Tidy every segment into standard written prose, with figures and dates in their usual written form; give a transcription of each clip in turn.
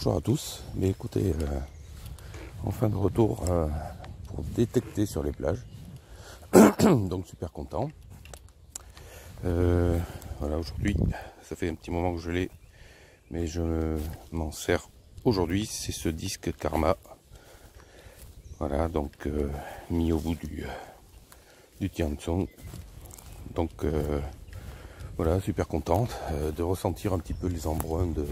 bonjour à tous. Mais écoutez, enfin de retour pour détecter sur les plages. Donc super content. Voilà, aujourd'hui, ça fait un petit moment que je l'ai, mais je m'en sers aujourd'hui. C'est ce disque Karma. Voilà, donc mis au bout du Tiansong. Donc voilà, super contente de ressentir un petit peu les embruns de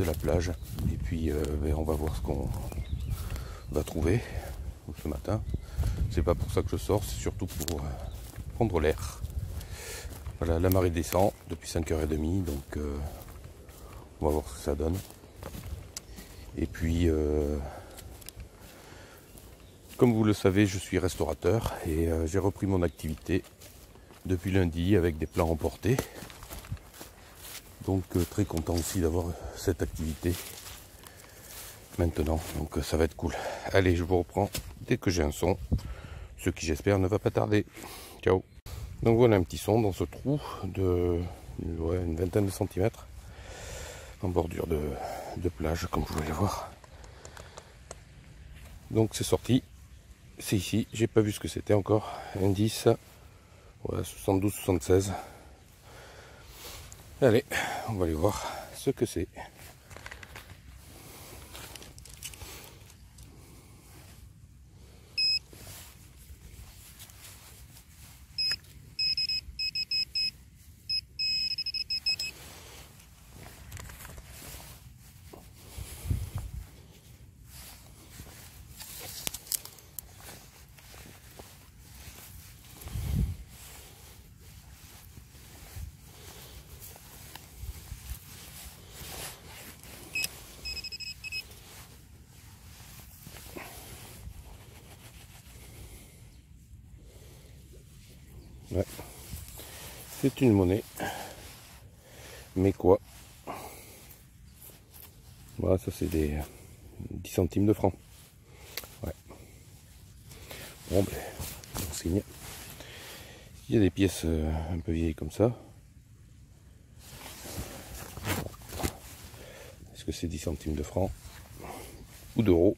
la plage. Et puis on va voir ce qu'on va trouver ce matin. C'est pas pour ça que je sors, c'est surtout pour prendre l'air. Voilà, la marée descend depuis 5h30, donc on va voir ce que ça donne. Et puis comme vous le savez, je suis restaurateur et j'ai repris mon activité depuis lundi avec des plats emportés. Donc très content aussi d'avoir cette activité maintenant, donc ça va être cool. Allez, je vous reprends dès que j'ai un son, ce qui j'espère ne va pas tarder. Ciao. Donc voilà un petit son dans ce trou de une vingtaine de centimètres en bordure de plage, comme vous pouvez le voir. Donc c'est sorti, c'est ici, j'ai pas vu ce que c'était encore. Indice, ouais, 72-76. Allez, on va aller voir ce que c'est. Ouais. C'est une monnaie. Mais quoi? Voilà, ça c'est des 10 centimes de francs. Ouais. Bon ben, on signe. Il y a des pièces un peu vieilles comme ça. Est-ce que c'est 10 centimes de francs ou d'euros?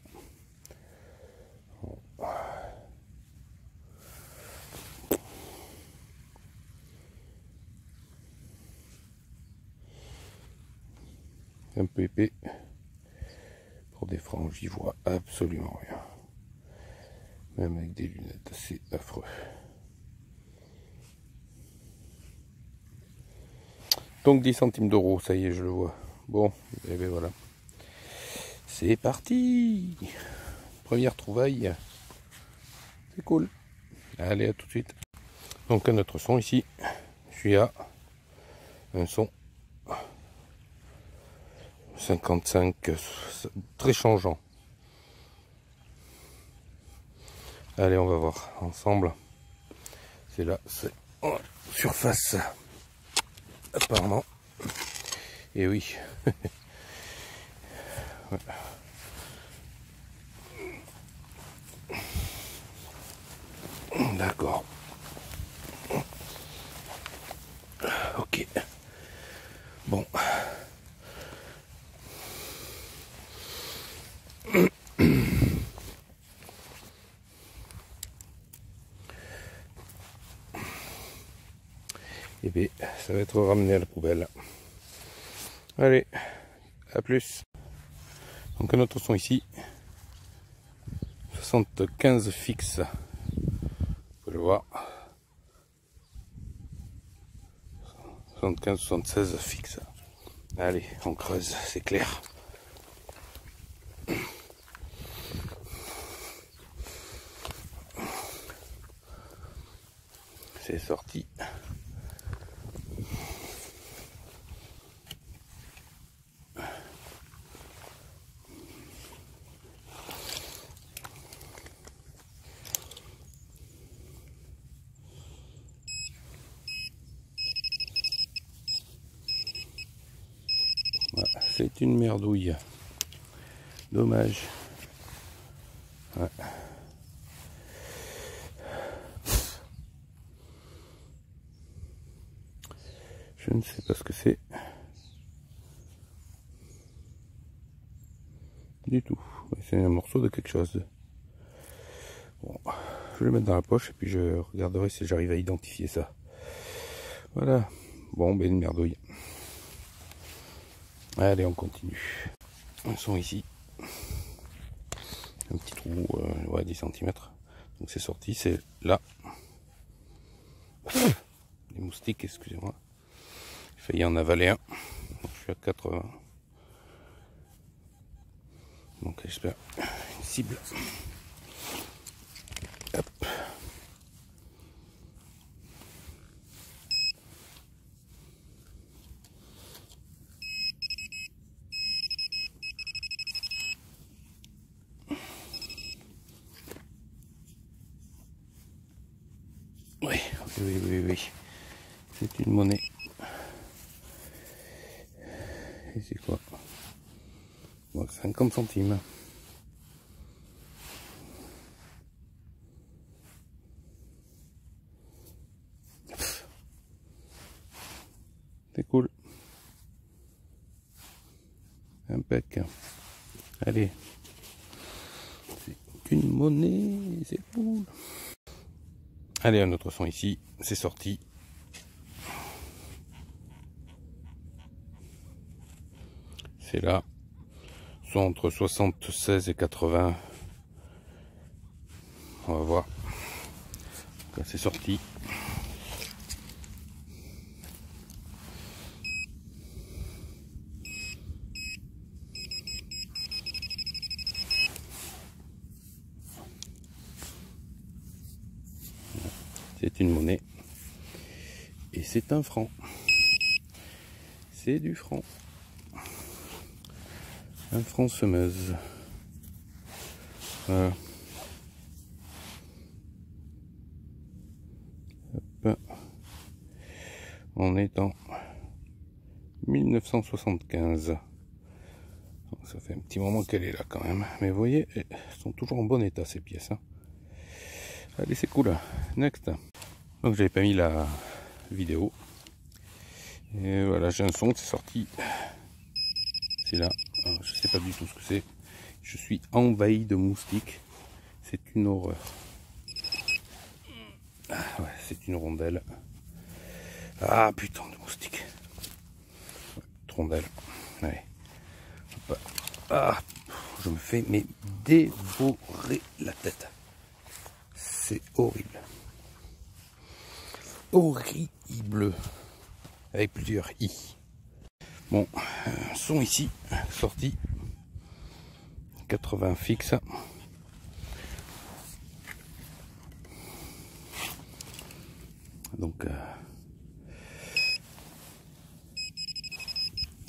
Un peu épais. Pour des francs, j'y vois absolument rien. Même avec des lunettes, c'est affreux. Donc 10 centimes d'euros, ça y est, je le vois. Bon, et bien voilà. C'est parti! Première trouvaille. C'est cool. Allez, à tout de suite. Donc un autre son ici. Je suis à un son 55, très changeant. Allez, on va voir ensemble. C'est là, c'est en surface. Apparemment. Et oui. Ouais. D'accord. Ok. Bon. Et bien, ça va être ramené à la poubelle. Allez, à plus. Donc un autre son ici. 75 fixe. Vous pouvez le voir. 75-76 fixe. Allez, on creuse, c'est clair. C'est sorti. Voilà, c'est une merdouille. Dommage. Ouais. Je ne sais pas ce que c'est. du tout. C'est un morceau de quelque chose. Bon, je vais le mettre dans la poche et puis je regarderai si j'arrive à identifier ça. Voilà. Bon, ben une merdouille. Allez, on continue. Ils sont ici. Un petit trou, ouais, 10 cm. Donc c'est sorti, c'est là. Les moustiques, excusez-moi. J'ai failli en avaler un. Donc, je suis à 80. Donc j'espère une cible. Hop. Oui, oui. C'est une monnaie. Et c'est quoi? Bon, 50 centimes. C'est cool. Impec. Allez. C'est une monnaie, c'est cool. Allez, un autre son ici. C'est sorti. C'est là. Sont entre 76 et 80. On va voir. C'est sorti. C'est une monnaie. Et c'est un franc. C'est du franc. Un franc semeuse. Voilà. Hop. On est en 1975. Donc ça fait un petit moment qu'elle est là quand même. Mais vous voyez, elles sont toujours en bon état ces pièces. Hein. Allez, c'est cool. Next. Donc j'avais pas mis la vidéo. Et voilà, j'ai un son, c'est sorti. C'est là. Alors, je sais pas du tout ce que c'est. Je suis envahi de moustiques. C'est une horreur. Ah, ouais, c'est une rondelle. Ah putain de moustiques. Ouais, rondelle. Ouais. Ah, je me fais mais dévorer la tête. C'est horrible. Horrible. Avec plusieurs i. Bon, son ici, sorti. 80 fixe. Donc,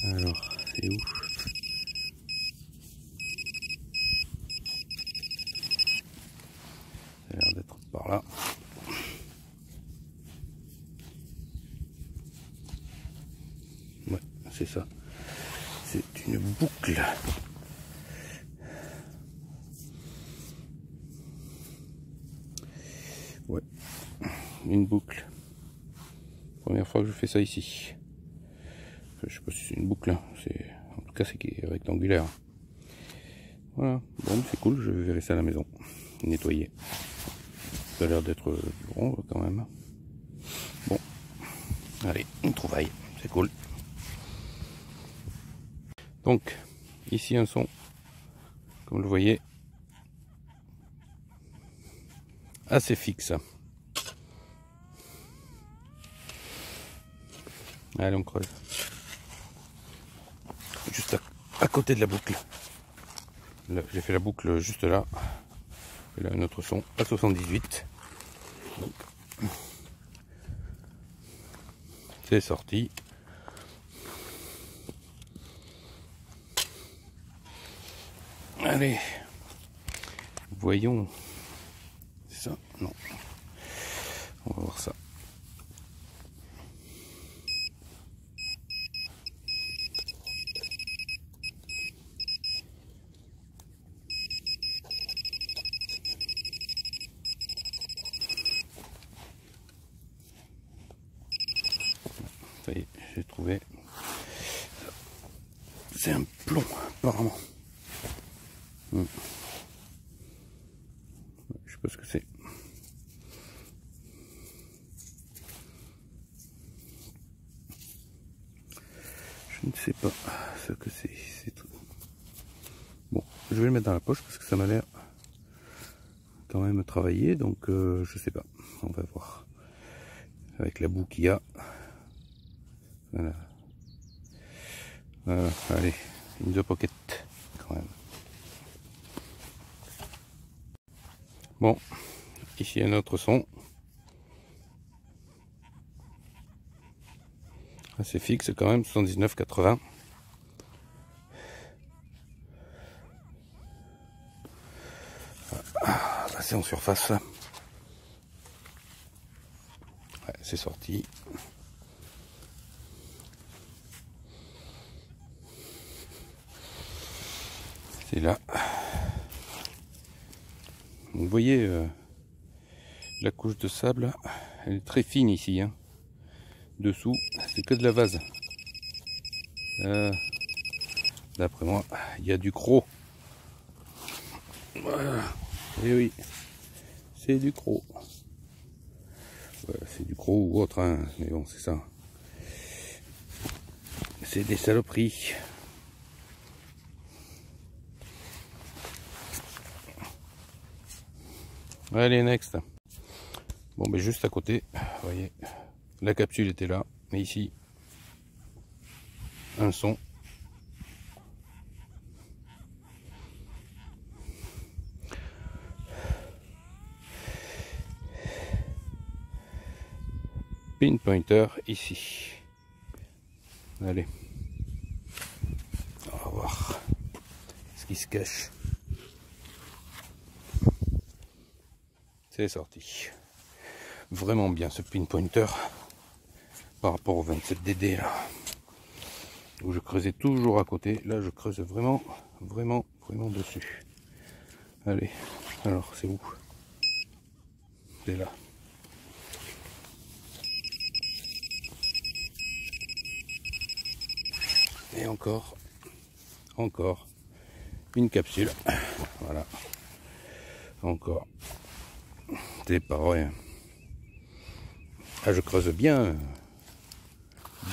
alors, c'est où? Ça a l'air d'être par là. Ouais, c'est ça. C'est une boucle. Ouais, une boucle. Première fois que je fais ça ici. Je sais pas si c'est une boucle, hein. En tout cas c'est rectangulaire. Voilà, bon c'est cool, je verrai ça à la maison. Nettoyer. Ça a l'air d'être du rond quand même. Bon, allez, une trouvaille, c'est cool. Donc, ici un son, comme vous le voyez, assez fixe. Allez, on creuse. Juste à côté de la boucle. J'ai fait la boucle juste là. Et là, un autre son à 78. C'est sorti. Allez. Voyons. C'est ça? Non. On va voir ça. Ça y est, j'ai trouvé. C'est un plomb, apparemment. Je sais pas ce que c'est. Je ne sais pas ce que c'est. C'est tout. Bon, je vais le mettre dans la poche parce que ça m'a l'air quand même travaillé, donc je sais pas. On va voir. Avec la boue qu'il y a. Voilà. Allez, une deux pocket quand même. Bon, ici un autre son. Assez fixe quand même, 79,80. C'est en surface. Ouais, c'est sorti. C'est là. Vous voyez la couche de sable, elle est très fine ici. Hein. Dessous, c'est que de la vase. D'après moi, il y a du croc. Voilà. Et oui, c'est du croc. Ouais, c'est du croc ou autre, hein. Mais bon, c'est ça. C'est des saloperies. Allez, next. Bon, mais juste à côté, vous voyez, la capsule était là, mais ici, un son. Pinpointer ici. Allez, on va voir ce qui se cache. C'est sorti. Vraiment bien ce pinpointer par rapport au 27DD là, où je creusais toujours à côté. Là, je creuse vraiment dessus. Allez, alors c'est où? C'est là. Et encore une capsule. Voilà. Encore. C'est pareil. Ah, je creuse bien.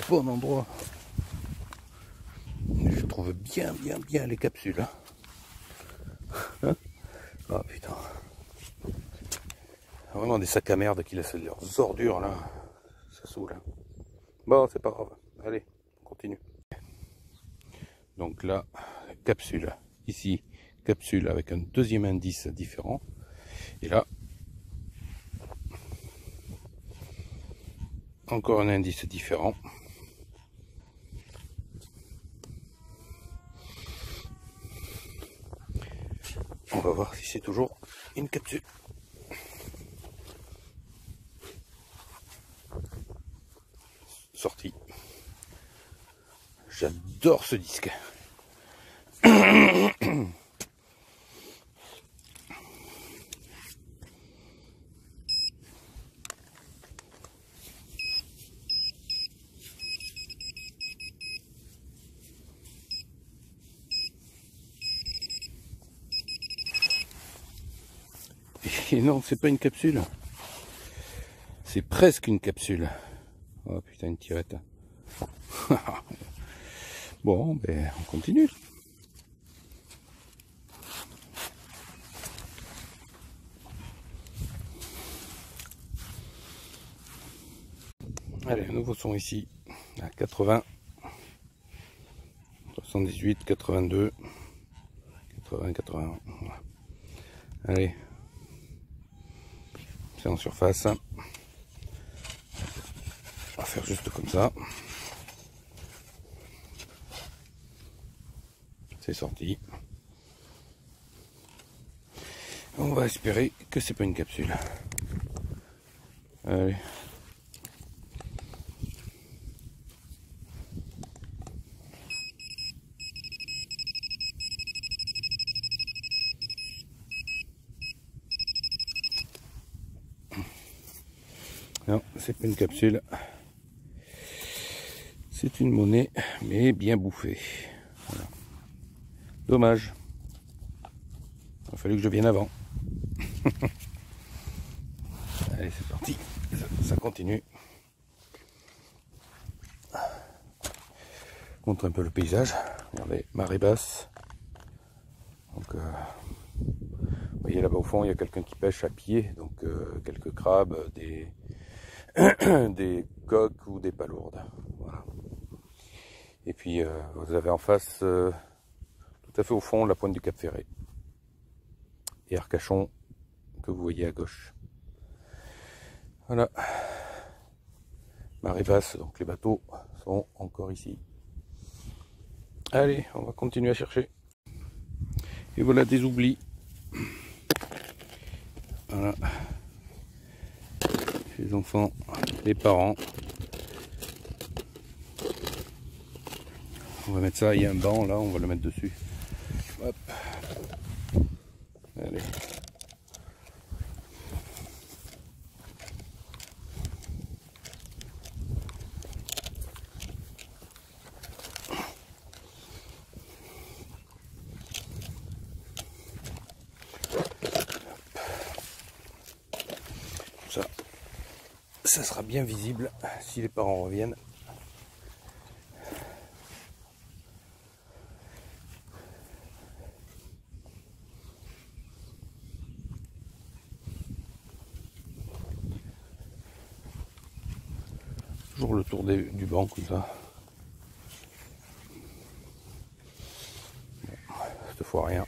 Bon endroit. Je trouve bien les capsules. Hein? Oh putain. Vraiment des sacs à merde qui laissent leurs ordures là. Ça saoule. Bon, c'est pas grave. Allez, on continue. Donc là, capsule. Ici, capsule avec un deuxième indice différent. Et là, encore un indice différent. On va voir si c'est toujours une capsule. Sorti. J'adore ce disque. Et non, c'est pas une capsule. C'est presque une capsule. Oh putain, une tirette. Bon, ben on continue. Allez, un nouveau son ici. À 80, 78, 82, 80, 81. Voilà. Allez. C'est en surface. On va faire juste comme ça. C'est sorti. On va espérer que c'est pas une capsule. Allez. Non, c'est pas une capsule. C'est une monnaie, mais bien bouffée. Voilà. Dommage. Il a fallu que je vienne avant. Allez, c'est parti. Ça continue. Je montre un peu le paysage. Regardez, marée basse. Donc, vous voyez là-bas au fond, il y a quelqu'un qui pêche à pied. Donc, quelques crabes, des coques ou des palourdes. Voilà. Et puis, vous avez en face, tout à fait au fond, la pointe du Cap Ferret. Et Arcachon, que vous voyez à gauche. Voilà. Marée basse, donc les bateaux sont encore ici. Allez, on va continuer à chercher. Et voilà des oublis. Voilà. Les enfants, les parents. On va mettre ça, il y a un banc là, on va le mettre dessus. Hop. Allez. Ça sera bien visible si les parents reviennent. Toujours le tour du banc comme ça. Bon, cette fois rien.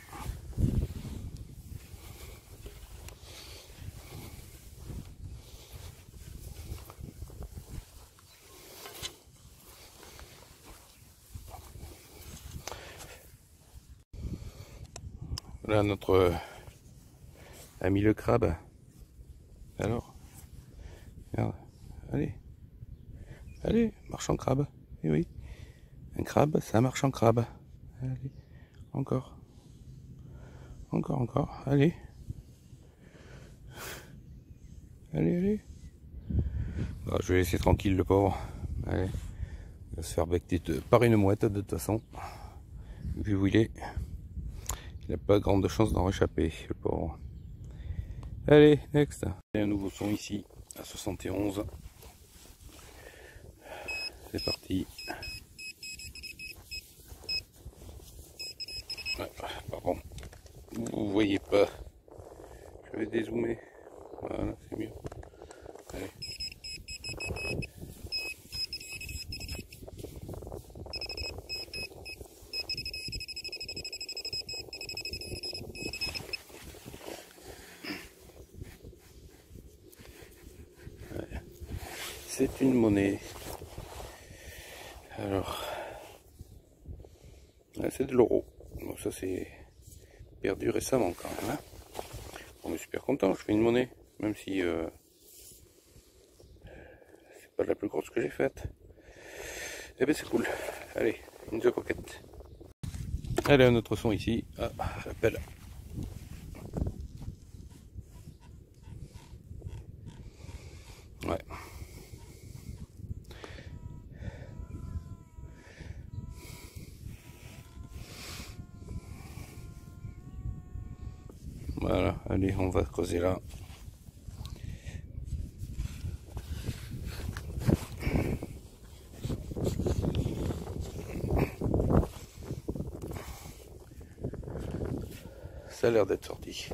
Voilà notre ami le crabe. Alors, regarde, allez, allez, marche en crabe. Et oui, un crabe, ça marche en crabe. Allez, encore, encore, allez, allez. Bon, je vais laisser tranquille le pauvre. Allez, il va se faire becter par une mouette de toute façon. Vu où il est. Il n'a pas grande chance d'en réchapper, le pauvre. Allez, next. Et un nouveau son ici, à 71. C'est parti. Ouais, pardon. Vous voyez pas. Je vais dézoomer. Voilà, c'est mieux. Allez. C'est une monnaie. Alors, c'est de l'euro. Donc ça c'est perdu récemment quand même. Hein. On est super content. Je fais une monnaie, même si c'est pas la plus grosse que j'ai faite. Eh ben c'est cool. Allez, une The Pocket. Allez, un autre son ici. Ah, j'appelle. Ouais. Voilà, allez, on va creuser là. Ça a l'air d'être sorti.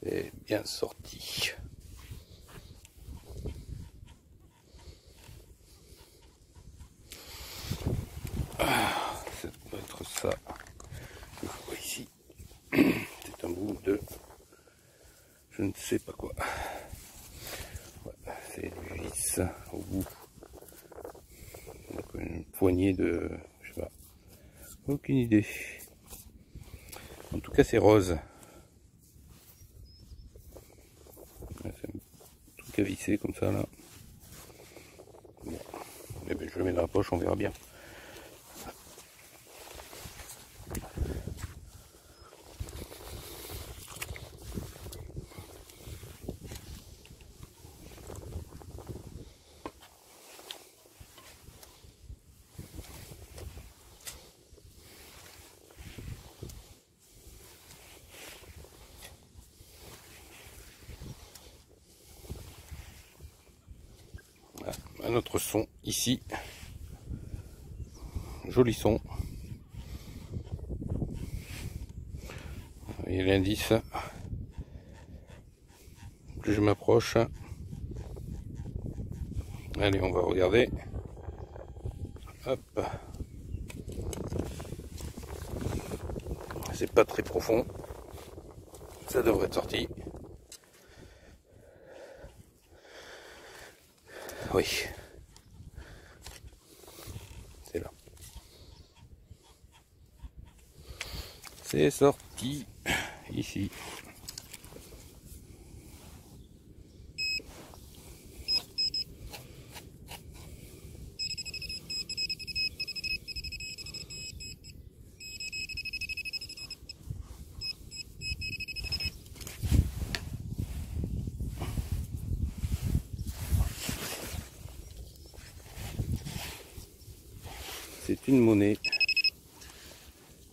C'est bien sorti. Ah, ça doit être ça. Je vois ici. C'est un bout de... je ne sais pas quoi. Ouais, c'est du vis au bout. Donc une poignée de... je sais pas. Aucune idée. En tout cas c'est rose. C'est un truc à visser comme ça là. Bon. Eh ben, je le mets dans la poche, on verra bien. un autre son ici. Joli son. Et l'indice, plus je m'approche. Allez, on va regarder. Hop. C'est pas très profond. Ça devrait être sorti. Oui. C'est là. C'est sorti ici. C'est une monnaie.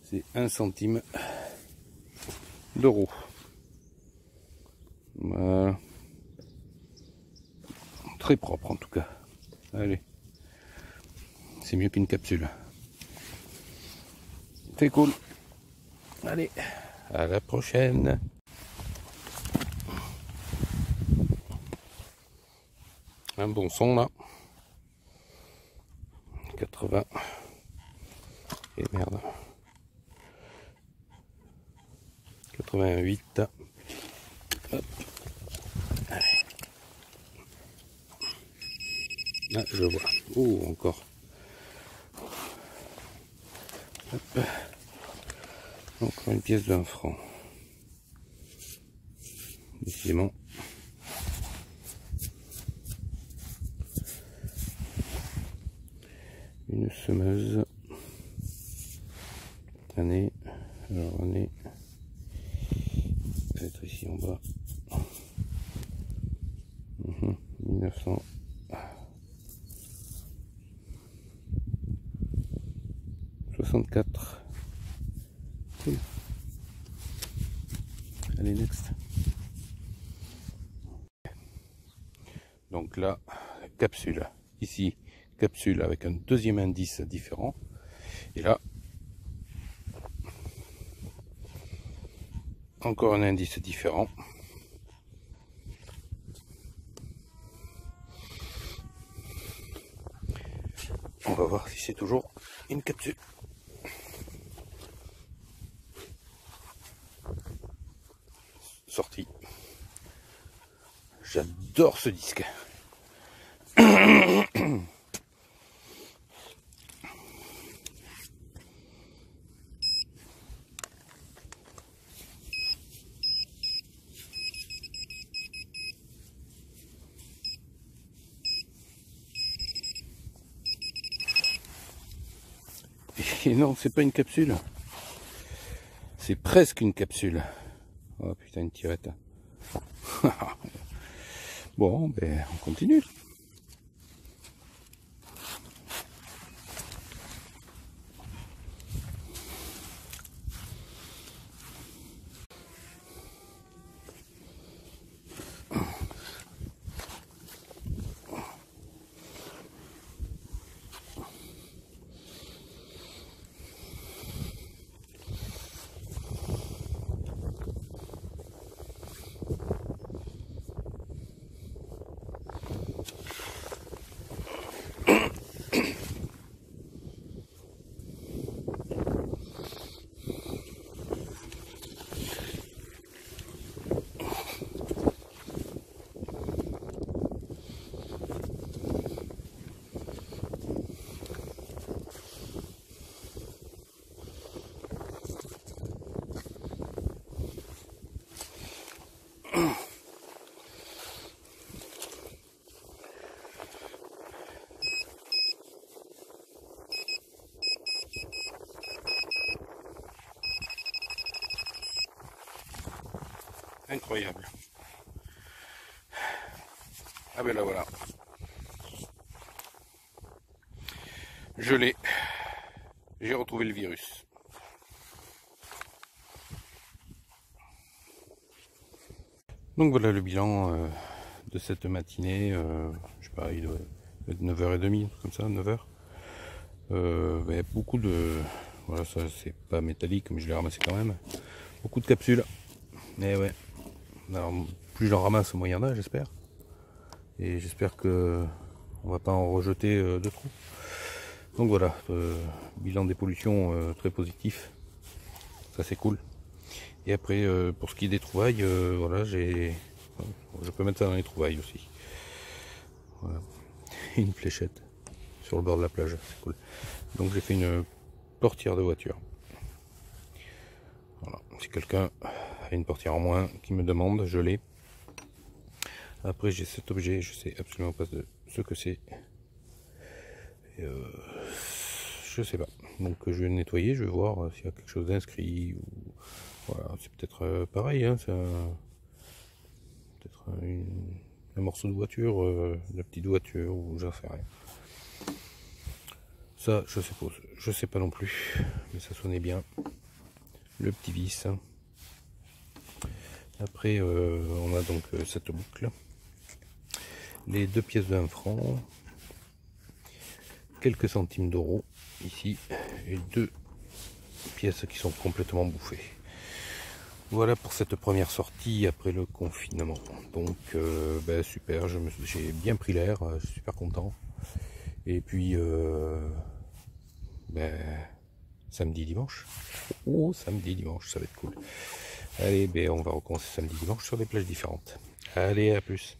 C'est 1 centime d'euro. Voilà. Très propre en tout cas. Allez. C'est mieux qu'une capsule. C'est cool. Allez. À la prochaine. Un bon son là. 80. Et merde. 88. Hop. Allez. Ah, je vois. Oh, encore. Hop. Encore une pièce d'1 franc. Décidément. Une semeuse. Année. Alors, année. Peut-être ici en bas. 1964. Cool. Allez, next. Donc là, capsule. Ici, capsule avec un deuxième indice différent. Et là, encore un indice différent. On va voir si c'est toujours une capsule. Sorti. J'adore ce disque. Et non, c'est pas une capsule. C'est presque une capsule. Oh putain, une tirette. Bon, ben, on continue. Incroyable. Ah ben là voilà. Je l'ai. J'ai retrouvé le virus. Donc voilà le bilan de cette matinée. Je sais pas, il doit 9h30, comme ça, 9h. Beaucoup de... Voilà, ça c'est pas métallique, mais je l'ai ramassé quand même. Beaucoup de capsules. Mais ouais. Alors, plus j'en ramasse, moins il y en a, j'espère. Et j'espère que on va pas en rejeter de trop. Donc voilà, bilan des pollutions très positif. Ça c'est cool. Et après, pour ce qui est des trouvailles, voilà, je peux mettre ça dans les trouvailles aussi. Voilà. Une fléchette sur le bord de la plage, c'est cool. Donc j'ai fait une portière de voiture. Voilà. Si quelqu'un a une portière en moins qui me demande, je l'ai. Après j'ai cet objet, je sais absolument pas de ce que c'est. Je sais pas. Donc je vais le nettoyer, je vais voir s'il y a quelque chose d'inscrit. Ou... Voilà, c'est peut-être pareil, hein, c'est peut-être un morceau de voiture, de petite voiture, ou j'en sais rien. Ça, je sais pas non plus, mais ça sonnait bien. Le petit vis. Après, on a donc cette boucle. Les 2 pièces de 1 franc. Quelques centimes d'euros ici. Et 2 pièces qui sont complètement bouffées. Voilà pour cette première sortie après le confinement. Donc, super, j'ai bien pris l'air, je suis super content. Et puis, samedi, dimanche. Oh, samedi, dimanche, ça va être cool. Allez, on va recommencer samedi, dimanche sur des plages différentes. Allez, à plus.